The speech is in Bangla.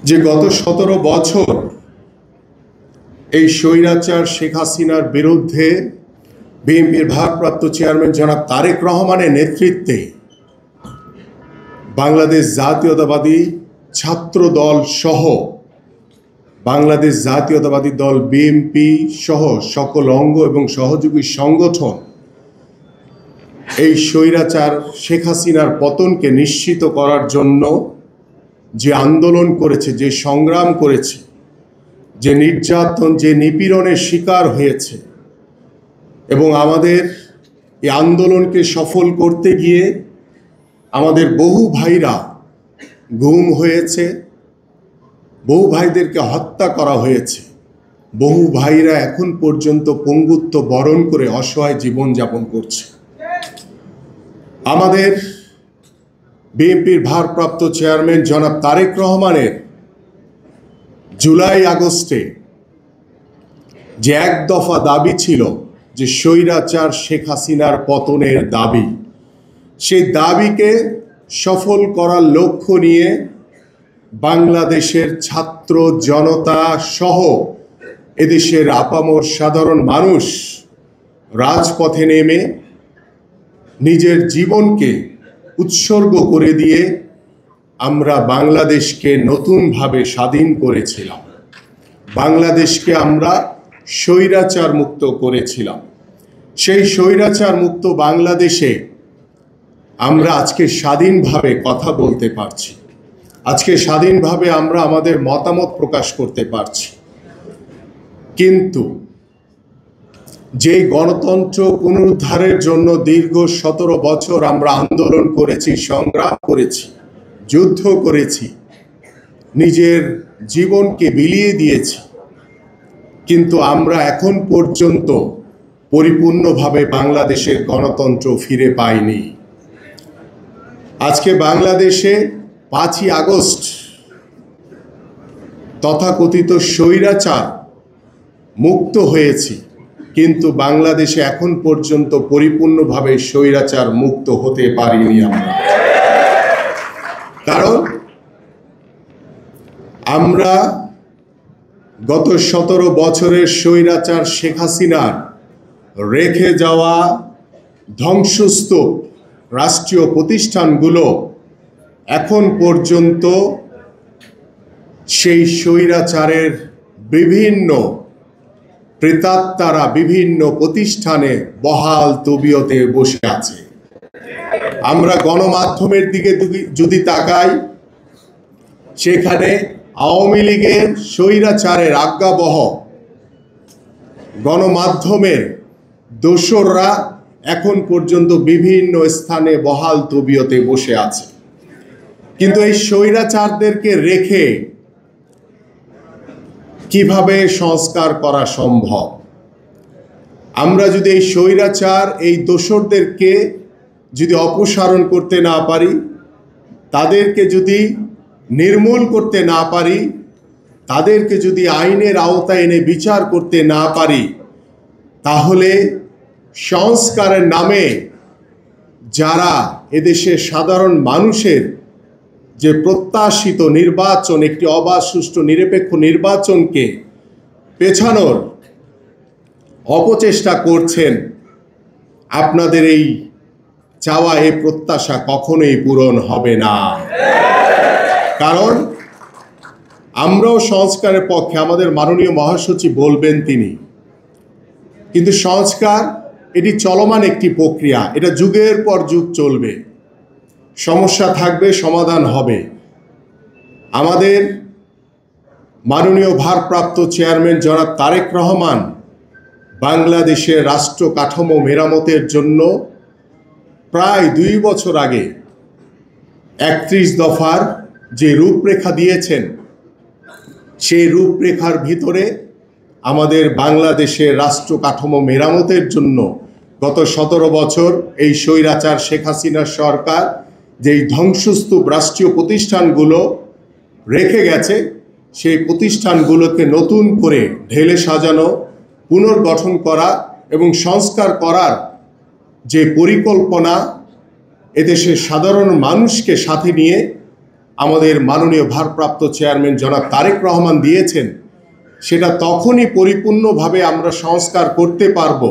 যে গত 17 বছর এই স্বৈরাচার শেখ হাসিনার বিরুদ্ধে বিএনপির ভারপ্রাপ্ত চেয়ারম্যান জনাব তারেক রহমানের নেতৃত্বে বাংলাদেশ জাতীয়তাবাদী ছাত্র দল সহ বাংলাদেশ জাতীয়তাবাদী দল বিএনপি সহ সকল অঙ্গ এবং সহযোগী সংগঠন এই স্বৈরাচার শেখ হাসিনার পতনকে নিশ্চিত করার জন্য যে আন্দোলন করেছে, যে সংগ্রাম করেছে, যে নির্যাতন, যে নিপীড়নের শিকার হয়েছে এবং আমাদের এই আন্দোলনকে সফল করতে গিয়ে আমাদের বহু ভাইরা গুম হয়েছে, বহু ভাইদেরকে হত্যা করা হয়েছে, বহু ভাইরা এখন পর্যন্ত পঙ্গুত্ব বরণ করে অসহায় জীবনযাপন করছে। আমাদের বিএনপির ভারপ্রাপ্ত চেয়ারম্যান জনাব তারেক রহমানের জুলাই আগস্টে যে এক দফা দাবি ছিল, যে স্বৈরাচার শেখ হাসিনার পতনের দাবি, সেই দাবিকে সফল করার লক্ষ্য নিয়ে বাংলাদেশের ছাত্র জনতা সহ এদেশের আপামর সাধারণ মানুষ রাজপথে নেমে নিজের জীবনকে উৎসর্গ করে দিয়ে আমরা বাংলাদেশকে নতুনভাবে স্বাধীন করেছিলাম। বাংলাদেশকে আমরা স্বৈরাচার মুক্ত করেছিলাম। সেই স্বৈরাচার মুক্ত বাংলাদেশে আমরা আজকে স্বাধীনভাবে কথা বলতে পারছি, আজকে স্বাধীনভাবে আমরা আমাদের মতামত প্রকাশ করতে পারছি। কিন্তু যে গণতন্ত্র পুনরুদ্ধারের জন্য দীর্ঘ 17 বছর আমরা আন্দোলন করেছি, সংগ্রাম করেছি, যুদ্ধ করেছি, নিজের জীবনকে বিলিয়ে দিয়েছি, কিন্তু আমরা এখন পর্যন্ত পরিপূর্ণভাবে বাংলাদেশের গণতন্ত্র ফিরে পাইনি। আজকে বাংলাদেশে 5ই আগস্ট তথাকথিত স্বৈরাচার মুক্ত হয়েছি, কিন্তু বাংলাদেশে এখন পর্যন্ত পরিপূর্ণভাবে স্বৈরাচার মুক্ত হতে পারিনি আমরা। কারণ আমরা গত 17 বছরের স্বৈরাচার শেখ হাসিনার রেখে যাওয়া ধ্বংসস্তূপ রাষ্ট্রীয় প্রতিষ্ঠানগুলো এখন পর্যন্ত সেই স্বৈরাচারের বিভিন্ন প্রেতাত্মারা বিভিন্ন প্রতিষ্ঠানে বহাল তবিয়তে বসে আছে। আমরা গণমাধ্যমের দিকে যদি তাকাই, সেখানে আওয়ামী লীগের স্বৈরাচারের আজ্ঞাবহ গণমাধ্যমের দোসররা এখন পর্যন্ত বিভিন্ন স্থানে বহাল তবিয়তে বসে আছে। কিন্তু এই স্বৈরাচারদেরকে রেখে কিভাবে সংস্কার করা সম্ভব? আমরা যদি এই স্বৈরাচার, এই দোসরদেরকে যদি অপসারণ করতে না পারি, তাদেরকে যদি নির্মূল করতে না পারি, তাদেরকে যদি আইনের আওতায় এনে বিচার করতে না পারি, তাহলে সংস্কারের নামে যারা এদেশের সাধারণ মানুষের যে প্রত্যাশিত নির্বাচন, একটি অবাধ, সুষ্ঠু, নিরপেক্ষ নির্বাচনকে পেছানোর অপচেষ্টা করছেন, আপনাদের এই চাওয়া, এই প্রত্যাশা কখনোই পূরণ হবে না। কারণ আমরাও সংস্কারের পক্ষে, আমাদের মাননীয় মহাসচিব বলবেন তিনি, কিন্তু সংস্কার এটি চলমান একটি প্রক্রিয়া, এটা যুগের পর যুগ চলবে, সমস্যা থাকবে, সমাধান হবে। আমাদের মাননীয় ভারপ্রাপ্ত চেয়ারম্যান জনাব তারেক রহমান বাংলাদেশের রাষ্ট্র কাঠামো মেরামতের জন্য প্রায় 2 বছর আগে 31 দফার যে রূপরেখা দিয়েছেন, সেই রূপরেখার ভিতরে আমাদের বাংলাদেশের রাষ্ট্র কাঠামো মেরামতের জন্য গত 17 বছর এই স্বৈরাচার শেখ হাসিনার সরকার যেই ধ্বংসস্তূপ রাষ্ট্রীয় প্রতিষ্ঠানগুলো রেখে গেছে, সেই প্রতিষ্ঠানগুলোকে নতুন করে ঢেলে সাজানো, পুনর্গঠন করা এবং সংস্কার করার যে পরিকল্পনা, এদেশের সাধারণ মানুষকে সাথে নিয়ে আমাদের মাননীয় ভারপ্রাপ্ত চেয়ারম্যান জনাব তারেক রহমান দিয়েছেন, সেটা তখনই পরিপূর্ণভাবে আমরা সংস্কার করতে পারবো